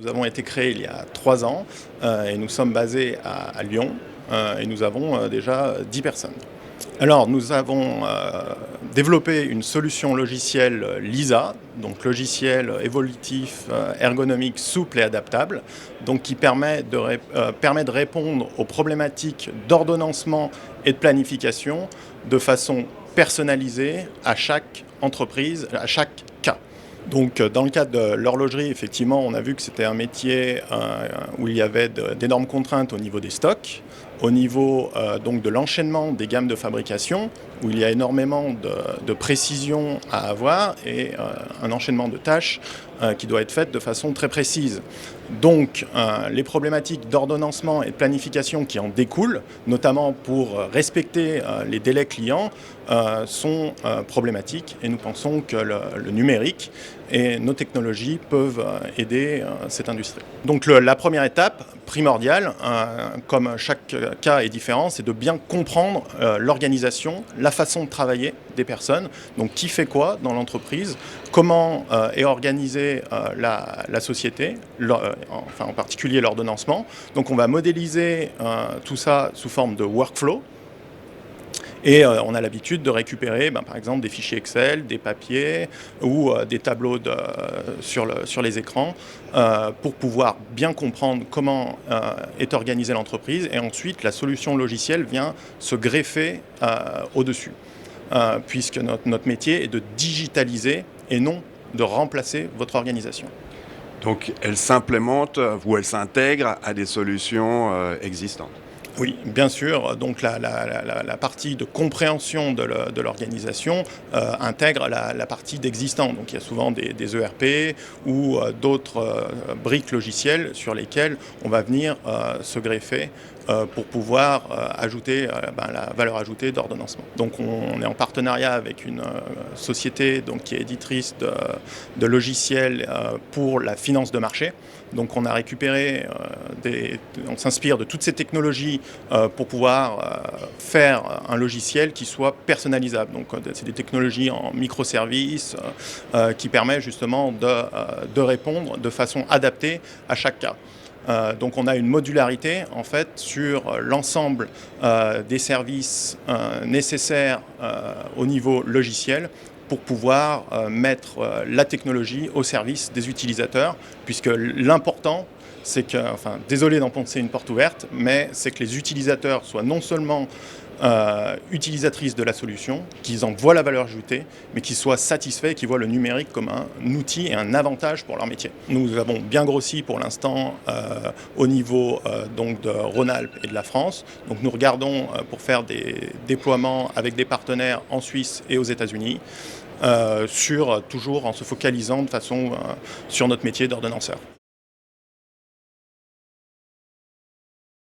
Nous avons été créés il y a 3 ans et nous sommes basés à Lyon et nous avons déjà 10 personnes. Alors nous avons développé une solution logicielle LISA, donc logiciel évolutif, ergonomique, souple et adaptable, donc qui permet de répondre aux problématiques d'ordonnancement et de planification de façon personnalisée à chaque entreprise, à chaque cas. Donc, dans le cadre de l'horlogerie, effectivement, on a vu que c'était un métier où il y avait d'énormes contraintes au niveau des stocks, au niveau donc de l'enchaînement des gammes de fabrication, où il y a énormément de précision à avoir et un enchaînement de tâches qui doit être fait de façon très précise. Donc, les problématiques d'ordonnancement et de planification qui en découlent, notamment pour respecter les délais clients, sont problématiques et nous pensons que le numérique et nos technologies peuvent aider cette industrie. Donc la première étape primordiale, comme chaque cas est différent, c'est de bien comprendre l'organisation, la façon de travailler des personnes, donc qui fait quoi dans l'entreprise, comment est organisée la société, en particulier l'ordonnancement. Donc on va modéliser tout ça sous forme de workflow. Et on a l'habitude de récupérer par exemple des fichiers Excel, des papiers ou des tableaux sur les écrans pour pouvoir bien comprendre comment est organisée l'entreprise. Et ensuite, la solution logicielle vient se greffer au-dessus, puisque notre métier est de digitaliser et non de remplacer votre organisation. Donc elle s'implémente ou elle s'intègre à des solutions existantes. Oui, bien sûr. Donc la partie de compréhension de l'organisation intègre la partie d'existant. Donc il y a souvent des ERP ou d'autres briques logicielles sur lesquelles on va venir se greffer pour pouvoir ajouter la valeur ajoutée d'ordonnancement. Donc on est en partenariat avec une société qui est éditrice de logiciels pour la finance de marché. Donc on a récupéré, on s'inspire de toutes ces technologies pour pouvoir faire un logiciel qui soit personnalisable. Donc c'est des technologies en microservices qui permettent justement de répondre de façon adaptée à chaque cas. Donc on a une modularité en fait sur l'ensemble des services nécessaires au niveau logiciel pour pouvoir mettre la technologie au service des utilisateurs, puisque l'important, c'est que, désolé d'enfoncer une porte ouverte, mais c'est que les utilisateurs soient non seulement utilisatrices de la solution, qu'ils en voient la valeur ajoutée, mais qu'ils soient satisfaits et qu'ils voient le numérique comme un outil et un avantage pour leur métier. Nous avons bien grossi pour l'instant au niveau de Rhône-Alpes et de la France. Donc nous regardons pour faire des déploiements avec des partenaires en Suisse et aux États-Unis, toujours en se focalisant de façon sur notre métier d'ordonnanceur.